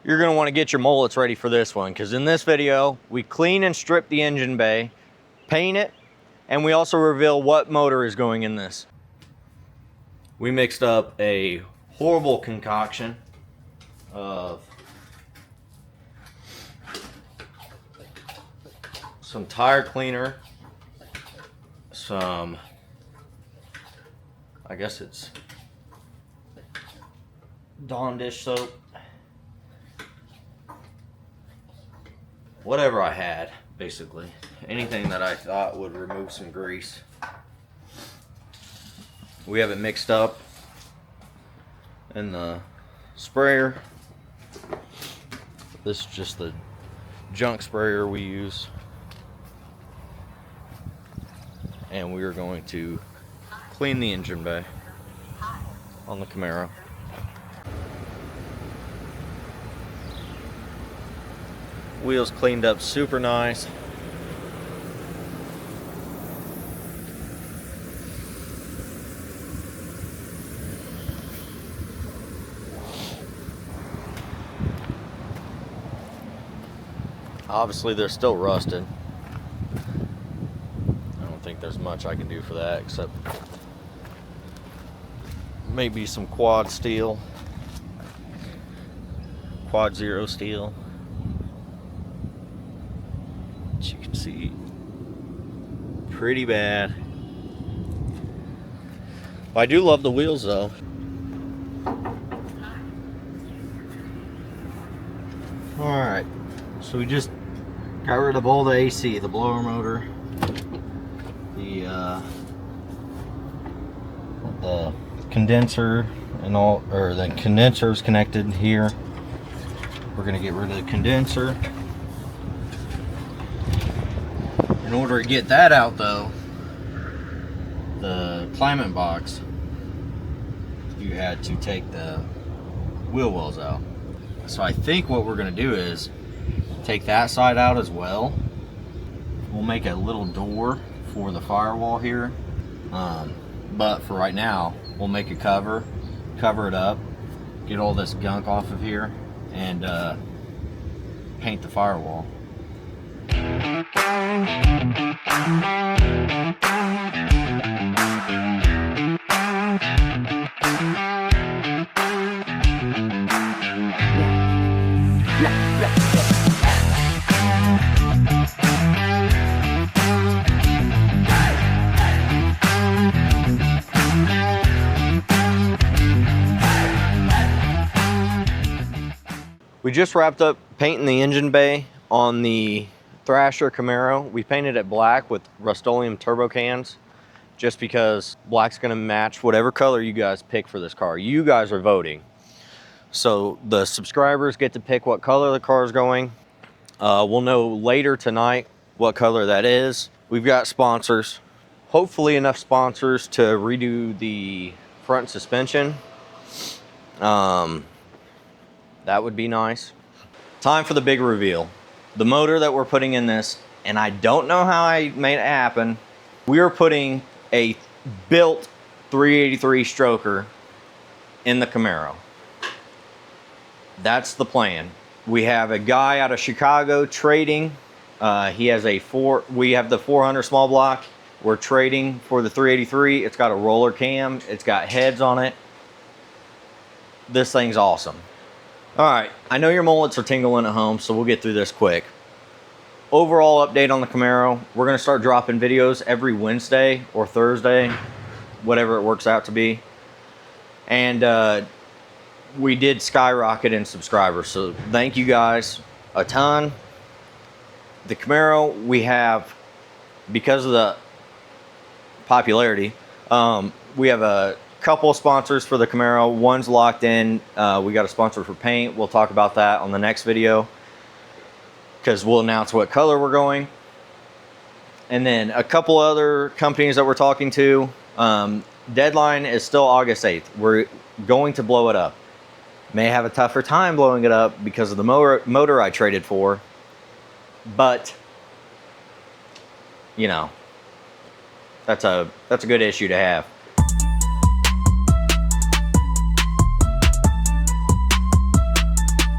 You're gonna wanna get your mullets ready for this one, because in this video, we clean and strip the engine bay, paint it, and we also reveal what motor is going in this. We mixed up a horrible concoction of some tire cleaner, some, I guess it's Dawn dish soap, whatever I had, basically. Anything that I thought would remove some grease. We have it mixed up in the sprayer. This is just the junk sprayer we use. And we are going to clean the engine bay on the Camaro. Wheels cleaned up super nice. Obviously they're still rusted. I don't think there's much I can do for that except maybe some quad steel, quad zero steel. As you can see, pretty bad. I do love the wheels though. Alright, so we just got rid of all the AC, the blower motor, the condenser and all, or the condenser's connected here. We're gonna get rid of the condenser. In order to get that out though, the climate box, you had to take the wheel wells out. So I think what we're gonna do is take that side out as well. We'll make a little door for the firewall here. But for right now, we'll make a cover it up, get all this gunk off of here, and paint the firewall. We just wrapped up painting the engine bay on the Thrasher Camaro. We painted it black with Rust-Oleum turbo cans just because black's gonna match whatever color you guys pick for this car. You guys are voting. So the subscribers get to pick what color the car is going. We'll know later tonight what color that is. We've got sponsors. Hopefully enough sponsors to redo the front suspension. That would be nice. Time for the big reveal. The motor that we're putting in this, and I don't know how I made it happen. We are putting a built 383 stroker in the Camaro. That's the plan. We have a guy out of Chicago trading. He has we have the 400 small block. We're trading for the 383. It's got a roller cam. It's got heads on it. This thing's awesome. All right, I know your mullets are tingling at home, so we'll get through this quick. Overall update on the Camaro. We're gonna start dropping videos every Wednesday or Thursday, whatever it works out to be. And we did skyrocket in subscribers, so thank you guys a ton. The Camaro, we have, because of the popularity, we have a couple of sponsors for the Camaro. One's locked in. We got a sponsor for paint. We'll talk about that on the next video because we'll announce what color we're going. And then a couple other companies that we're talking to. Deadline is still August 8th. We're going to blow it up. May have a tougher time blowing it up because of the motor I traded for. But, you know, that's a good issue to have.